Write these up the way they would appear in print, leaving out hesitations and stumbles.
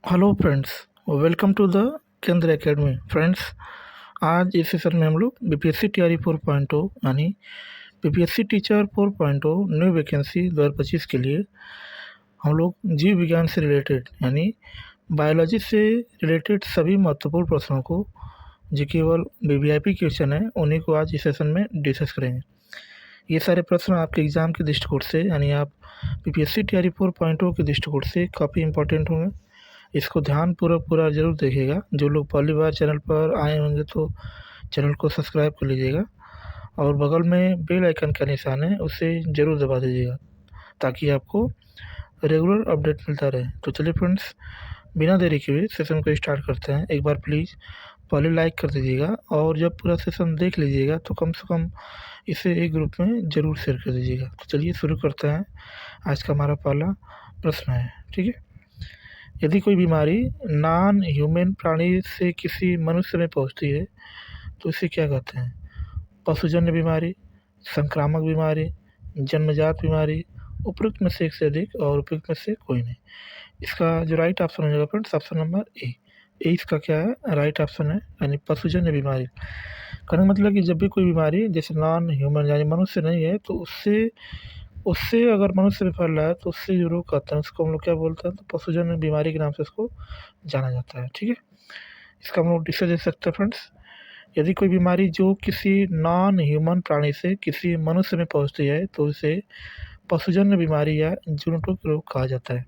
Hello friends, welcome to the Kendra academy. Friends, आज इस session में हम लोग बीपीएससी टीआरई 4.0 यानी बीपीएससी टीचर 4.0 न्यू वैकेंसी 2025 के लिए हम लोग जीव विज्ञान से रिलेटेड यानी बायोलॉजी से रिलेटेड सभी महत्वपूर्ण प्रश्नों को जो केवल वीवीआईपी क्वेश्चन है उन्हीं को आज इस सेशन में डिस्कस करेंगे। ये सारे प्रश्न आपके एग्ज़ाम के दृष्टिकोण से यानी आप बीपीएससी टीआरई 4.0 के दृष्टिकोण से काफ़ी इंपॉर्टेंट होंगे। इसको ध्यानपूर्वक पूरा ज़रूर देखिएगा। जो लोग पहली बार चैनल पर आए होंगे तो चैनल को सब्सक्राइब कर लीजिएगा और बगल में बेल आइकन का निशान है उसे ज़रूर दबा दीजिएगा ताकि आपको रेगुलर अपडेट मिलता रहे। तो चलिए फ्रेंड्स, बिना देरी के हुए सेशन को स्टार्ट करते हैं। एक बार प्लीज़ पहले लाइक कर दीजिएगा और जब पूरा सेशन देख लीजिएगा तो कम से कम इसे एक ग्रुप में ज़रूर शेयर कर दीजिएगा। तो चलिए शुरू करते हैं। आज का हमारा पहला प्रश्न है, ठीक है। यदि कोई बीमारी नॉन ह्यूमन प्राणी से किसी मनुष्य में पहुंचती है तो इसे क्या कहते हैं? पशुजन्य बीमारी, संक्रामक बीमारी, जन्मजात बीमारी, उपयुक्त में से एक से अधिक और उपयुक्त में से कोई नहीं। इसका जो राइट ऑप्शन हो जाएगा फ्रेंड्स, ऑप्शन नंबर ए। इसका क्या है? राइट ऑप्शन है, यानी पशुजन्य बीमारी। कहने का मतलब कि जब भी कोई बीमारी जैसे नॉन ह्यूमन यानी मनुष्य नहीं है तो उससे उससे अगर मनुष्य में फैल रहा है तो उससे जो रोग आता है उसको हम लोग क्या बोलते हैं? तो पशुजन्य बीमारी के नाम से उसको जाना जाता है, ठीक है। इसका हम लोग डिस्कस दे सकते हैं फ्रेंड्स। यदि कोई बीमारी जो किसी नॉन ह्यूमन प्राणी से किसी मनुष्य में पहुंचती है तो उसे पशुजन्य बीमारी या जूनोटिक रोग कहा जाता है।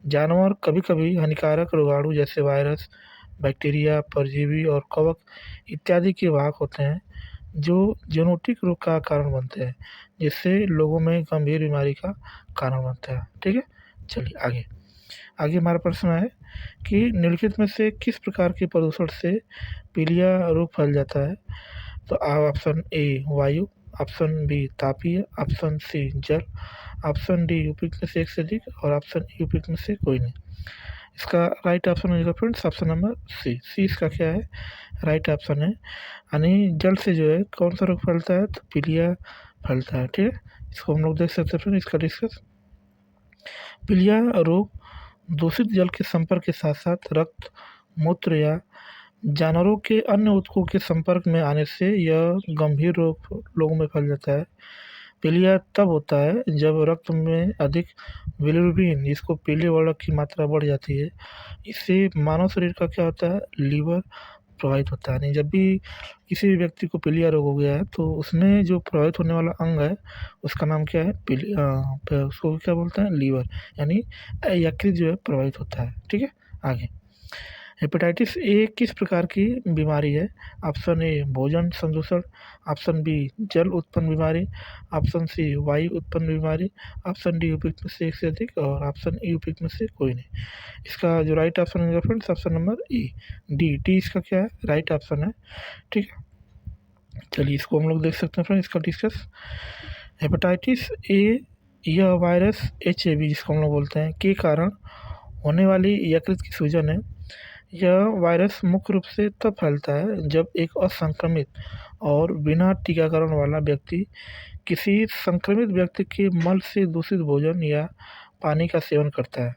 जानवर कभी कभी हानिकारक रोगाणु जैसे वायरस, बैक्टीरिया, परजीवी और कवक इत्यादि के वाहक होते हैं जो जूनोटिक रोग का कारण बनते हैं, जिससे लोगों में गंभीर बीमारी का कारण बनता है, ठीक है। चलिए आगे। आगे हमारा प्रश्न है कि निम्नलिखित में से किस प्रकार के प्रदूषण से पीलिया रोग फैल जाता है? तो ऑप्शन ए वायु, ऑप्शन बी तापीय, ऑप्शन सी जल, ऑप्शन डी उपयुक्त में से एक से अधिक और ऑप्शन ई उपयुक्त में से कोई नहीं। इसका राइट ऑप्शन हो जाएगा फ्रेंड्स, ऑप्शन नंबर सी। इसका क्या है? राइट ऑप्शन है, यानी जल से जो है कौन सा रोग फैलता है? तो पीलिया फैलता है, ठीक है। इसको हम लोग देख सकते हैं फ्रेंड, इसका डिस्कस। पीलिया रोग दूषित जल के संपर्क के साथ साथ रक्त, मूत्र या जानवरों के अन्य ऊतकों के संपर्क में आने से यह गंभीर रोग लोगों में फैल जाता है। पीलिया तब होता है जब रक्त में अधिक बिलिरुबिन, जिसको पीले वर्णक की मात्रा बढ़ जाती है। इससे मानव शरीर का क्या होता है? लीवर प्रभावित होता है। नहीं, जब भी किसी भी व्यक्ति को पीलिया रोग हो गया है तो उसमें जो प्रभावित होने वाला अंग है उसका नाम क्या है? उसको क्या बोलते हैं? लीवर, यानी यकृत जो है प्रभावित होता है, ठीक है। आगे, हेपेटाइटिस ए किस प्रकार की बीमारी है? ऑप्शन ए भोजन संदूषण, ऑप्शन बी जल उत्पन्न बीमारी, ऑप्शन सी वायु उत्पन्न बीमारी, ऑप्शन डी उपयुक्त में से एक से अधिक और ऑप्शन ई उपयुक्त में से कोई नहीं। इसका जो राइट ऑप्शन है फ्रेंड्स, ऑप्शन नंबर ई, डी इसका क्या है? राइट ऑप्शन है, ठीक है। चलिए इसको हम लोग देख सकते हैं फ्रेंड्स, इसका डिस्कस। हेपेटाइटिस ए यह वायरस HIV जिसको हम लोग बोलते हैं के कारण होने वाली यकृत की सूजन है। यह वायरस मुख्य रूप से तब फैलता है जब एक असंक्रमित और बिना टीकाकरण वाला व्यक्ति किसी संक्रमित व्यक्ति के मल से दूषित भोजन या पानी का सेवन करता है।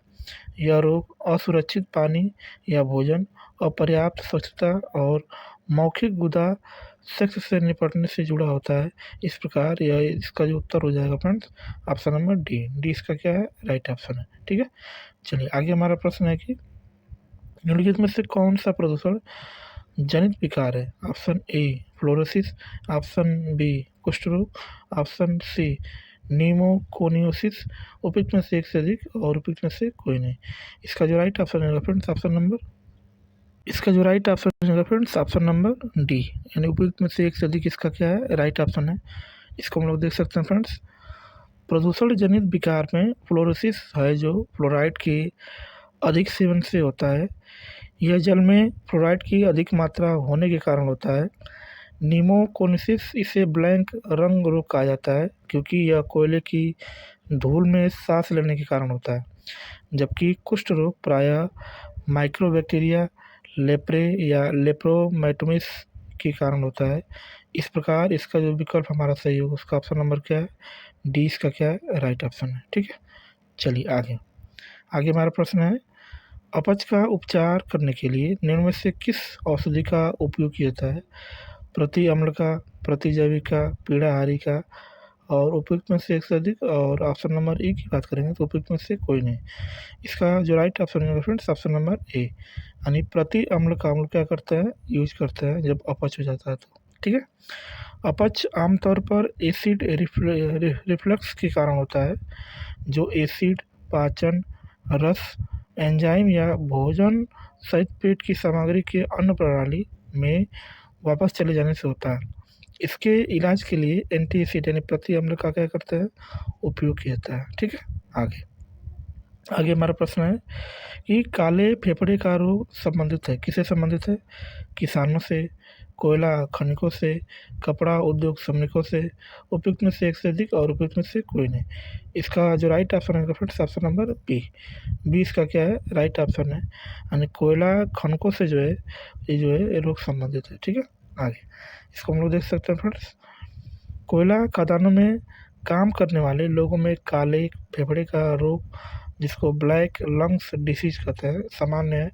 यह रोग असुरक्षित पानी या भोजन, अपर्याप्त स्वच्छता और मौखिक गुदा सेक्स से निपटने से जुड़ा होता है। इस प्रकार यह इसका जो उत्तर हो जाएगा फ्रेंड्स, ऑप्शन नंबर डी इसका क्या है? राइट ऑप्शन है, ठीक है। चलिए आगे हमारा प्रश्न है कि निम्नलिखित में से कौन सा प्रदूषण जनित विकार है? Option A fluorosis, option B कुष्ठ रोग, ऑप्शन सी न्यूमोकोनियोसिस, उपयुक्त में से एक से अधिक और उपयुक्त में से कोई नहीं। इसका जो राइट ऑप्शन है फ्रेंड्स, ऑप्शन नंबर डी, यानी उपयुक्त में से एक से अधिक इसका क्या है? राइट ऑप्शन है। इसको हम लोग देख सकते हैं फ्रेंड्स। प्रदूषण जनित विकार में फ्लोरोसिस है जो फ्लोराइड के अधिक सेवन से होता है। यह जल में फ्लोराइड की अधिक मात्रा होने के कारण होता है। नीमोकोनिसिस इसे ब्लैंक रंग रोग कहा जाता है क्योंकि यह कोयले की धूल में सांस लेने के कारण होता है। जबकि कुष्ठ रोग प्रायः माइक्रोबैक्टीरिया लेप्रे या लेप्रोमाइटोसिस के कारण होता है। इस प्रकार इसका जो विकल्प हमारा सही होगा उसका ऑप्शन नंबर क्या है? डी इसका क्या है? राइट ऑप्शन है, ठीक है। चलिए आगे हमारा प्रश्न है, अपच का उपचार करने के लिए निम्न में से किस औषधि का उपयोग किया जाता है? प्रति अम्ल का, प्रति जैविक का, पीड़ाहारी का और उपयुक्त में से एक से अधिक। और ऑप्शन नंबर ए की बात करेंगे तो उपयुक्त में से कोई नहीं। इसका जो राइट ऑप्शन है फ्रेंड्स, ऑप्शन नंबर ए, यानी प्रति अम्ल का अम्ल क्या करता है, यूज करता है जब अपच हो जाता है तो। ठीक है। अपच आमतौर पर एसिड रिफ्लक्स के कारण होता है, जो एसिड पाचन, रस, एंजाइम या भोजन सहित पेट की सामग्री के अन्न प्रणाली में वापस चले जाने से होता है। इसके इलाज के लिए एंटी एसिड यानी प्रति अम्ल का क्या करता है, उपयोग किया जाता है। ठीक है। आगे आगे हमारा प्रश्न है कि काले फेफड़े का रोग संबंधित है, किससे संबंधित है? किसानों से, कोयला खनिकों से, कपड़ा उद्योग श्रमिकों से, उपयुक्त में से एक से अधिक और उपयुक्त में से कोई नहीं। इसका जो राइट ऑप्शन है friends, option number B. B इसका क्या है, राइट ऑप्शन है, यानी कोयला खनिकों से जो है ये जो है ये रोग संबंधित है। ठीक है। आगे इसको हम लोग देख सकते हैं फ्रेंड्स। कोयला खदानों में काम करने वाले लोगों में काले फेफड़े का रोग, जिसको ब्लैक लंग्स डिसीज कहते हैं, सामान्य है।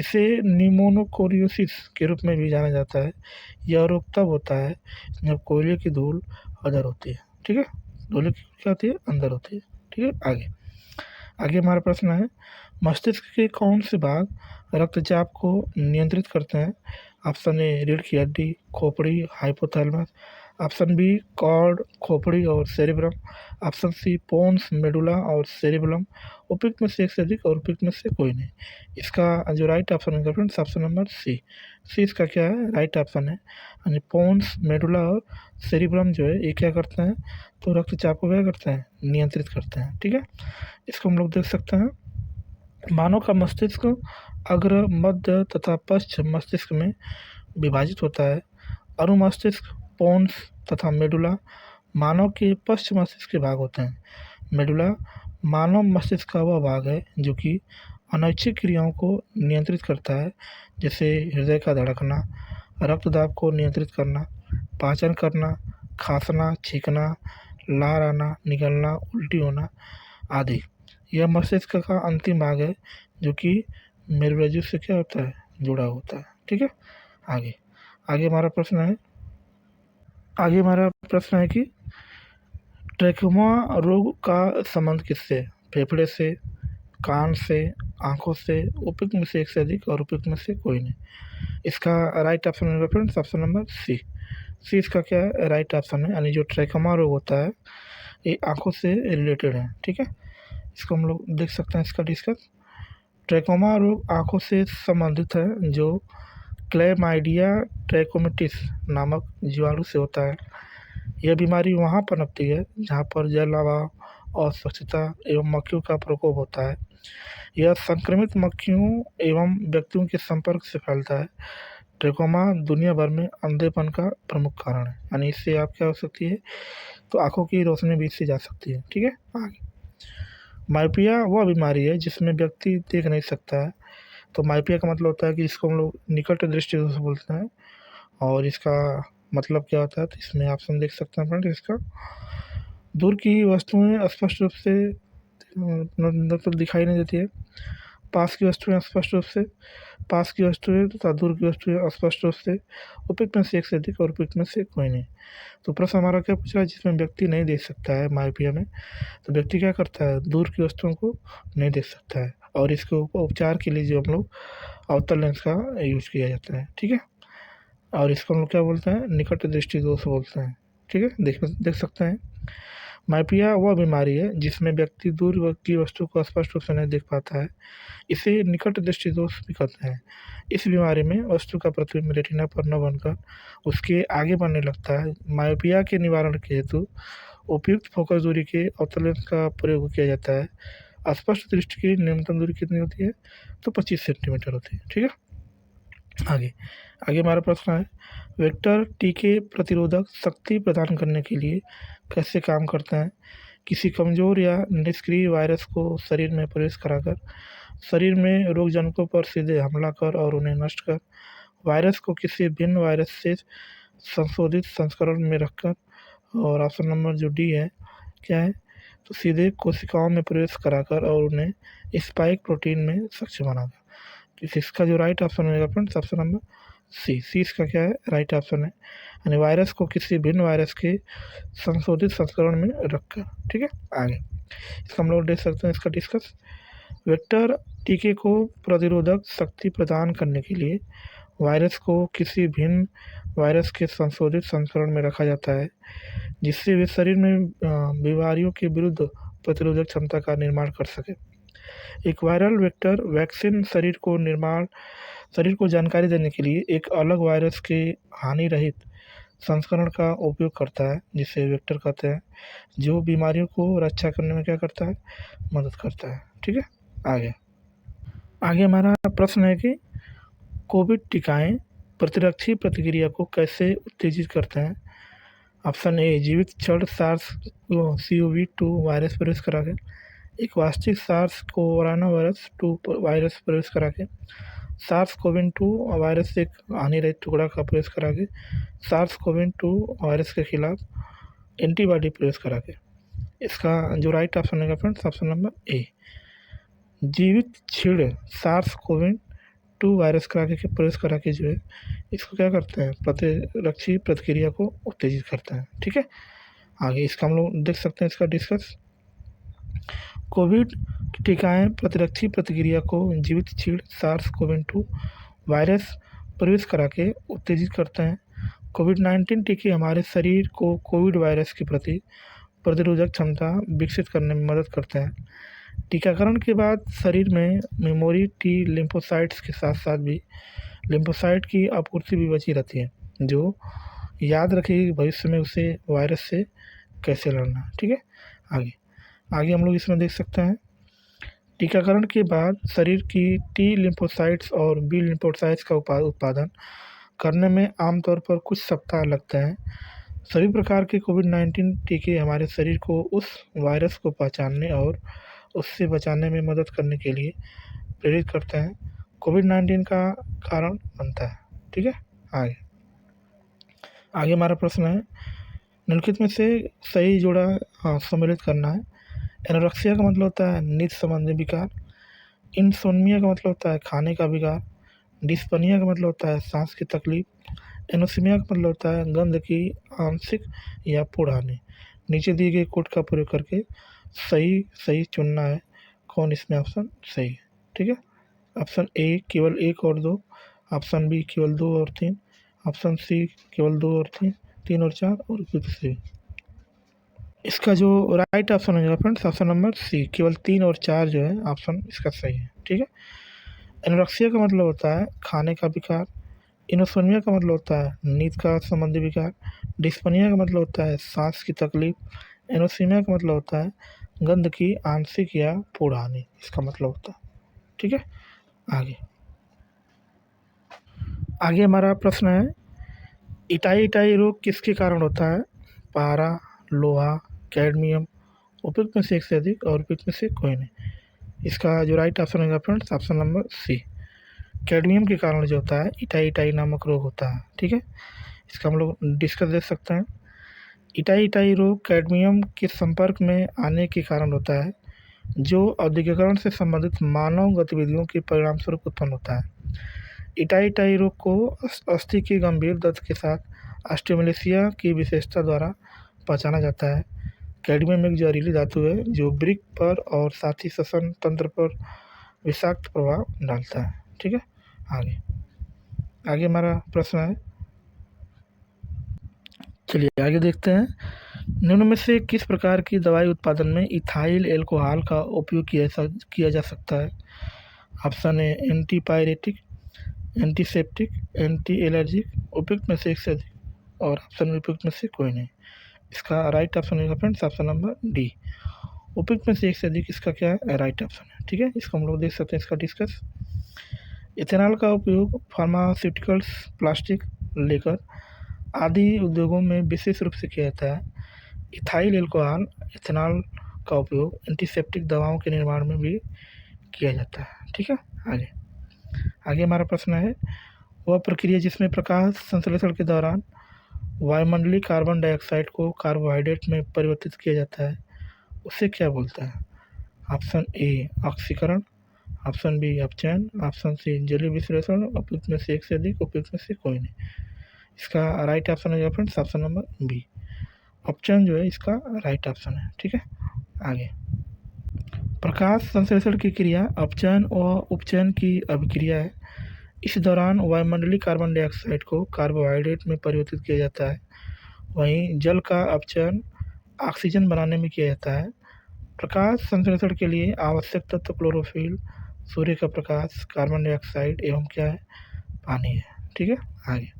इसे निमोनोकोरियोसिस के रूप में भी जाना जाता है। यह रोग तब होता है जब कोयले की धूल अंदर होती है। ठीक है। धूल की क्या होती है, अंदर होती है। ठीक है। आगे आगे हमारा प्रश्न है, मस्तिष्क के कौन से भाग रक्तचाप को नियंत्रित करते हैं? ऑप्शन ए रीढ़ की हड्डी, खोपड़ी, हाइपोथैलेमस। ऑप्शन बी कॉर्ड, खोपड़ी और cerebrum. Option C pons, medulla और सेरिबलम। उपयुक्त में से एक से अधिक और उपयुक्त में से कोई नहीं। इसका जो राइट ऑप्शन है फ्रेंड्स, ऑप्शन नंबर सी। सी इसका क्या है, राइट ऑप्शन है, यानी पोन्स, मेडुला और सेरिब्रम जो है ये क्या करते हैं, तो रक्तचाप को क्या करते हैं, नियंत्रित करते हैं। ठीक है। इसको हम लोग देख सकते हैं। मानव का मस्तिष्क अग्र, मध्य तथा पश्च मस्तिष्क में विभाजित होता है। अनुमस्तिष्क, पोन्स तथा मेडुला मानव के पश्च मस्तिष्क के भाग होते हैं। मेडुला मानव मस्तिष्क का वह भाग है जो कि अनैच्छिक क्रियाओं को नियंत्रित करता है, जैसे हृदय का धड़कना, रक्तदाब को नियंत्रित करना, पाचन करना, खांसना, छींकना, लार आना, निकलना, उल्टी होना आदि। यह मस्तिष्क का अंतिम भाग है जो कि मेरुरज्जु से क्या होता है, जुड़ा होता है। ठीक है। आगे आगे हमारा प्रश्न है कि ट्रैकोमा रोग का संबंध किससे है? फेफड़े से, कान से, आंखों से, उपयुक्त में से एक से अधिक और उपयुक्त में से कोई नहीं। इसका राइट ऑप्शन है फ्रेंड्स, ऑप्शन नंबर सी। सी इसका क्या है, राइट ऑप्शन है, यानी जो ट्रैकोमा रोग होता है ये आंखों से रिलेटेड है। ठीक है। इसको हम लोग देख सकते हैं, इसका डिस्कस। ट्रैकोमा रोग आंखों से संबंधित है, जो क्लैमाइडिया ट्रैकोमेटिस नामक जीवाणु से होता है। यह बीमारी वहाँ पनपती है जहाँ पर जल अभाव, अस्वच्छता एवं मक्खियों का प्रकोप होता है। यह संक्रमित मक्खियों एवं व्यक्तियों के संपर्क से फैलता है। ट्रैकोमा दुनिया भर में अंधेपन का प्रमुख कारण है, यानी इससे आप क्या हो सकती है, तो आंखों की रोशनी भी इससे जा सकती है। ठीक है। आगे माइपिया वह बीमारी है जिसमें व्यक्ति देख नहीं सकता है। तो माइपिया का मतलब होता है कि इसको हम लोग निकट दृष्टि दोष बोलते हैं। और इसका मतलब क्या होता है, तो इसमें ऑप्शन देख सकते हैं फ्रेंड। इसका दूर की वस्तुएं स्पष्ट रूप से मतलब दिखाई नहीं देती है। पास की वस्तुएं तथा दूर की वस्तुएं स्पष्ट रूप से। उपयुक्त में से एक से अधिक और उपयुक्त में से कोई नहीं। तो प्रश्न हमारा क्या पूछ रहा है, जिसमें व्यक्ति नहीं देख सकता है माइपिया में, तो व्यक्ति क्या करता है, दूर की वस्तुओं को नहीं देख सकता है। और इसके उपचार के लिए जो हम लोग अवतल लेंस का यूज किया जाता है। ठीक है। और इसको हम लोग क्या बोलते हैं, निकट दृष्टि दोष बोलते हैं। ठीक है। देख सकते हैं। माइपिया वह बीमारी है जिसमें व्यक्ति दूर की वस्तु को स्पष्ट रूप से नहीं देख पाता है। इसे निकट दृष्टि दोष भी कहते हैं। इस बीमारी में वस्तु का प्रतिबिंब रेटिना पर न बनकर उसके आगे बढ़ने लगता है। माइपिया के निवारण के हेतु उपयुक्त फोकस दूरी के अवतल लेंस का प्रयोग किया जाता है। स्पष्ट दृष्टि की न्यूनतम दूरी कितनी होती है, तो 25 सेंटीमीटर होती है। ठीक है। आगे आगे हमारा प्रश्न है, वेक्टर टीके प्रतिरोधक शक्ति प्रदान करने के लिए कैसे काम करते हैं? किसी कमजोर या निष्क्रिय वायरस को शरीर में प्रवेश कराकर शरीर में रोगजनकों पर सीधे हमला कर और उन्हें नष्ट कर, वायरस को किसी भिन्न वायरस से संशोधित संस्करण में रखकर, और ऑप्शन नंबर जो डी है क्या है, तो सीधे कोशिकाओं में प्रवेश कराकर और उन्हें स्पाइक प्रोटीन में सक्षम बनाता है। तो इसका जो राइट ऑप्शन होगा फ्रेंड्स ऑप्शन नंबर सी इसका क्या है राइट ऑप्शन है, यानी वायरस को किसी भिन्न वायरस के संशोधित संस्करण में रखकर। ठीक है, आगे इसका हम लोग देख सकते हैं इसका डिस्कस। वेक्टर टीके को प्रतिरोधक शक्ति प्रदान करने के लिए वायरस को किसी भिन्न वायरस के संशोधित संस्करण में रखा जाता है, जिससे वे शरीर में बीमारियों के विरुद्ध प्रतिरोधक क्षमता का निर्माण कर सके। एक वायरल वेक्टर वैक्सीन शरीर को जानकारी देने के लिए एक अलग वायरस के हानि रहित संस्करण का उपयोग करता है, जिसे वेक्टर कहते हैं, जो बीमारियों को रक्षा करने में क्या करता है, मदद करता है। ठीक है, आगे हमारा प्रश्न है कि कोविड टीकाएं प्रतिरक्षी प्रतिक्रिया को कैसे उत्तेजित करते हैं। ऑप्शन ए, जीवित क्षण SARS-CoV-2 वायरस प्रवेश करा के, एक वास्तविक कोरोना वायरस प्रवेश करा के, SARS-CoV-2 वायरस से एक हानिरहित टुकड़ा का प्रवेश करा के, SARS-CoV-2 वायरस के खिलाफ एंटीबॉडी प्रवेश करा के। इसका जो राइट ऑप्शन है फ्रेंड्स ऑप्शन नंबर ए, जीवित क्षीण SARS-CoV-2 वायरस करा के प्रवेश करा के जो है इसको क्या करते हैं, प्रतिरक्षी प्रतिक्रिया को उत्तेजित करता है। ठीक है, आगे इसका हम लोग देख सकते हैं इसका डिस्कस। कोविड टीकाएं प्रतिरक्षी प्रतिक्रिया को जीवित क्षीण SARS-CoV-2 वायरस प्रवेश करा के उत्तेजित करते हैं। कोविड-19 टीके हमारे शरीर को कोविड वायरस के प्रति प्रतिरोधक क्षमता विकसित करने में मदद करते हैं। टीकाकरण के बाद शरीर में मेमोरी टी लिम्फोसाइट्स के साथ साथ भी लिम्फोसाइट की आपूर्ति भी बची रहती है, जो याद रखेगी भविष्य में उसे वायरस से कैसे लड़ना। ठीक है, आगे हम लोग इसमें देख सकते हैं, टीकाकरण के बाद शरीर की टी लिम्फोसाइट्स और बी लिम्फोसाइट्स का उत्पादन करने में आमतौर पर कुछ सप्ताह लगते हैं। सभी प्रकार के कोविड-19 टीके हमारे शरीर को उस वायरस को पहचानने और उससे बचाने में मदद करने के लिए प्रेरित करते हैं, कोविड-19 का कारण बनता है। ठीक है, आगे हमारा प्रश्न है, निम्नलिखित में से सही जोड़ा सम्मिलित करना है। एनोरेक्सिया का मतलब होता है नींद संबंधी विकार, इंसोम्निया का मतलब होता है खाने का विकार, डिस्पनिया का मतलब होता है सांस की तकलीफ, एनोसिमिया का मतलब होता है गंध की आंशिक या पूर्ण हानि। नीचे दिए गए कोड का प्रयोग करके सही चुनना है, कौन इसमें ऑप्शन सही है। ठीक है, ऑप्शन ए केवल 1 और 2, ऑप्शन बी केवल 2 और 3, ऑप्शन सी केवल 2 और 3 और 4 और उपयुक्त सी। इसका जो राइट ऑप्शन होगा फ्रेंड्स ऑप्शन नंबर सी, केवल 3 और 4 जो है ऑप्शन इसका सही है। ठीक है, एनोरेक्सिया का मतलब होता है खाने का विकार, इनोसोमिया का मतलब होता है नींद का संबंधी विकार, डिस्पनिया का मतलब होता है सांस की तकलीफ, एनोसिमिया का मतलब होता है गंध की आंशिक या पूर्ण हानि, इसका मतलब होता है। ठीक है, आगे हमारा प्रश्न है, इटाई रोग किसके कारण होता है। पारा, लोहा, कैडमियम, उपयुक्त में से एक से अधिक और उपयुक्त में से कोई नहीं। इसका जो राइट ऑप्शन होगा friends option number C, cadmium के कारण जो होता है इटाई नामक रोग होता है। ठीक है, इसका हम लोग डिस्कस देख सकते हैं। इटाई रोग कैडमियम के संपर्क में आने के कारण होता है, जो औद्योगिकरण से संबंधित मानव गतिविधियों के परिणाम स्वरूप उत्पन्न होता है। इटाई रोग को अस्थि की गंभीर दर्द के साथ ऑस्टियोमेलेसिया की विशेषता द्वारा पहचाना जाता है। कैडमियम एक जहरीली धातु है जो वृक्क पर और साथ ही श्वसन तंत्र पर विषाक्त प्रभाव डालता है। ठीक है, आगे हमारा प्रश्न है, चलिए आगे देखते हैं। निम्न में से किस प्रकार की दवाई उत्पादन में इथाइल एल्कोहल का उपयोग किया जा सकता है। ऑप्शन ए एंटीपायरेटिक, एंटीसेप्टिक, एंटी एलर्जिक, उपयुक्त में से एक से अधिक और ऑप्शन में उपयुक्त में से कोई नहीं। इसका राइट ऑप्शन होगा फ्रेंड्स ऑप्शन नंबर डी, उपयुक्त में से एक से अधिक इसका क्या है राइट ऑप्शन है। ठीक है, इसको हम लोग देख सकते हैं इसका डिस्कस। इथेनॉल का उपयोग फार्मास्यूटिकल्स, प्लास्टिक, लेकर आदि उद्योगों में विशेष रूप से किया जाता है। इथाइल एल्कोहल इथेनॉल का उपयोग एंटीसेप्टिक दवाओं के निर्माण में भी किया जाता है। ठीक है, आगे हमारा प्रश्न है, वह प्रक्रिया जिसमें प्रकाश संश्लेषण के दौरान वायुमंडलीय कार्बन डाइऑक्साइड को कार्बोहाइड्रेट में परिवर्तित किया जाता है, उसे क्या बोलता है। ऑप्शन ए ऑक्सीकरण, ऑप्शन बी अपचयन, ऑप्शन सी जलीय विश्लेषण, उपयुक्त में से एक से अधिक, उपयुक्त में से कोई नहीं। इसका राइट ऑप्शन हो जाएगा फ्रेंड्स ऑप्शन नंबर बी, अपचयन जो है इसका राइट ऑप्शन है। ठीक है, आगे प्रकाश संश्लेषण की क्रिया अपचयन और उपचयन की अभिक्रिया है। इस दौरान वायुमंडलीय कार्बन डाइऑक्साइड को कार्बोहाइड्रेट में परिवर्तित किया जाता है, वहीं जल का अपचयन ऑक्सीजन बनाने में किया जाता है। प्रकाश संश्लेषण के लिए आवश्यक तत्व क्लोरोफिल, सूर्य का प्रकाश, कार्बन डाइऑक्साइड एवं क्या है, पानी है। ठीक है, आगे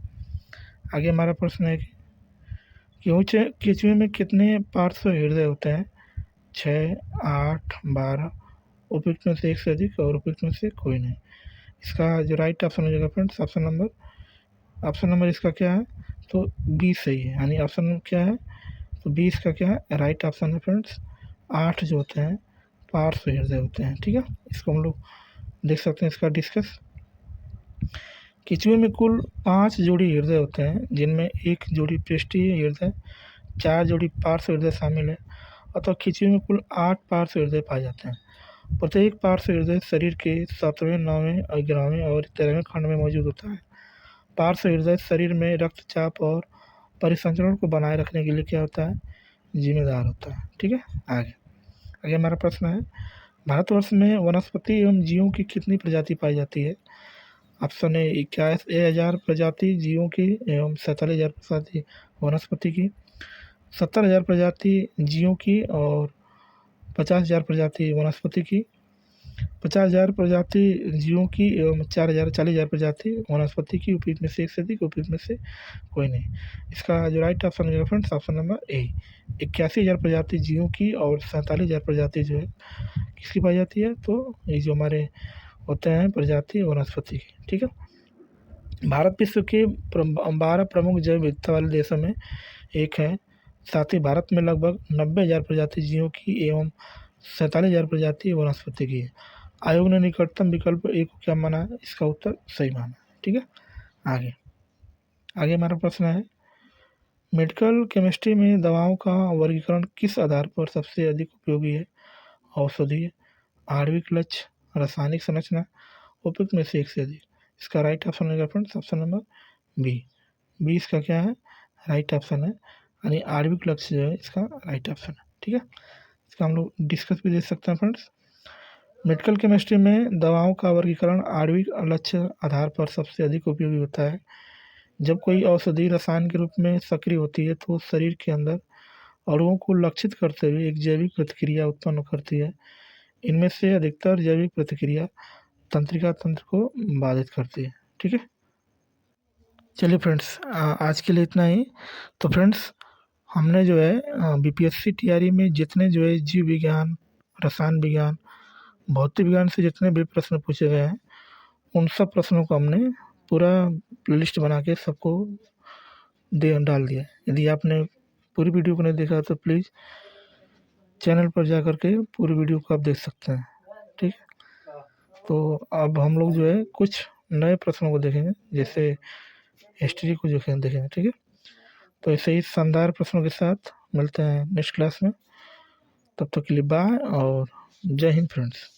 आगे हमारा प्रश्न है कि केंचुए में कितने पार्श्व हृदय होते हैं? 6, 8, 12, उपयुक्त में से एक से अधिक और उपयुक्त में से कोई नहीं। इसका जो राइट ऑप्शन हो जाएगा फ्रेंड्स ऑप्शन नंबर इसका क्या है, तो बी सही है, यानी ऑप्शन क्या है, तो बी इसका क्या है, राइट ऑप्शन है फ्रेंड्स। 8 जो होते हैं पार्श्व हृदय होते हैं। ठीक है, इसको हम लोग देख सकते हैं इसका डिस्कस। केंचुए में कुल 5 जोड़ी हृदय होते हैं, जिनमें एक जोड़ी पृष्ठीय हृदय, 4 जोड़ी पार्श्व हृदय शामिल है, अतः केंचुए में कुल 8 पार्श्व हृदय पाए जाते हैं। प्रत्येक पार्श्व हृदय शरीर के 7वें, 9वें, 11वें और 13वें खंड में मौजूद होता है। पार्श्व हृदय शरीर में रक्तचाप और परिसंचरण को बनाए रखने के लिए क्या होता है, जिम्मेदार होता है। ठीक है, आगे आगे हमारा प्रश्न है, भारतवर्ष में वनस्पति एवं जीवों की कितनी प्रजाति पाई जाती है? ऑप्शन ए 21,000 प्रजाति जीवों की एवं 47,000 प्रजाति वनस्पति की, 70,000 प्रजाति जीवों की और 50,000 प्रजाति वनस्पति की, 50,000 प्रजाति जीवों की एवं 40,000 प्रजाति वनस्पति की, उपयुक्त में से एक से अधिक, उपयुक्त में से कोई नहीं। इसका जो राइट ऑप्शन है फ्रेंड्स ऑप्शन नंबर ए, 81,000 प्रजाति जीवों की और 47,000 प्रजाति जो है किसकी पाई जाती है, तो ये जो हमारे होते हैं प्रजाति वनस्पति की। ठीक है, भारत विश्व के 12 प्रमुख जैव विविधता वाले देशों में एक है। साथ ही भारत में लगभग 90,000 प्रजाति जीवों की एवं 47,000 प्रजाति वनस्पति की है। आयोग ने निकटतम विकल्प ए को क्या माना है, इसका उत्तर सही माना है। ठीक है, आगे आगे हमारा प्रश्न है, मेडिकल केमिस्ट्री में दवाओं का वर्गीकरण किस आधार पर सबसे अधिक उपयोगी है? औषधीय, आणविक लक्ष्य, रासायनिक संरचना, उपयुक्त में से एक से अधिक। इसका राइट ऑप्शन है friends option number B, B इसका क्या है, राइट ऑप्शन है, यानी आणविक लक्ष्य जो है इसका राइट ऑप्शन है। ठीक है, इसका हम लोग डिस्कस भी देख सकते हैं फ्रेंड्स। मेडिकल केमिस्ट्री में दवाओं का वर्गीकरण आणविक लक्ष्य आधार पर सबसे अधिक उपयोगी होता है। जब कोई औषधि रसायन के रूप में सक्रिय होती है तो शरीर के अंदर अणुओं को लक्षित करते हुए एक जैविक प्रतिक्रिया उत्पन्न करती है। इनमें से अधिकतर जैविक प्रतिक्रिया तंत्रिका तंत्र को बाधित करती है। ठीक है, चलिए फ्रेंड्स आज के लिए इतना ही। तो फ्रेंड्स हमने जो है बीपीएससी टीआरई में जितने जो है जीव विज्ञान, रसायन विज्ञान, भौतिक विज्ञान से जितने भी प्रश्न पूछे गए हैं उन सब प्रश्नों को हमने पूरा लिस्ट बना के सबको डाल दिया। यदि आपने पूरी वीडियो को नहीं देखा तो प्लीज़ चैनल पर जा कर के पूरी वीडियो को आप देख सकते हैं। ठीक है, तो अब हम लोग जो है कुछ नए प्रश्नों को देखेंगे, जैसे हिस्ट्री को जो देखेंगे। ठीक है, तो ऐसे ही शानदार प्रश्नों के साथ मिलते हैं नेक्स्ट क्लास में। तब तक के लिए बाय और जय हिंद फ्रेंड्स।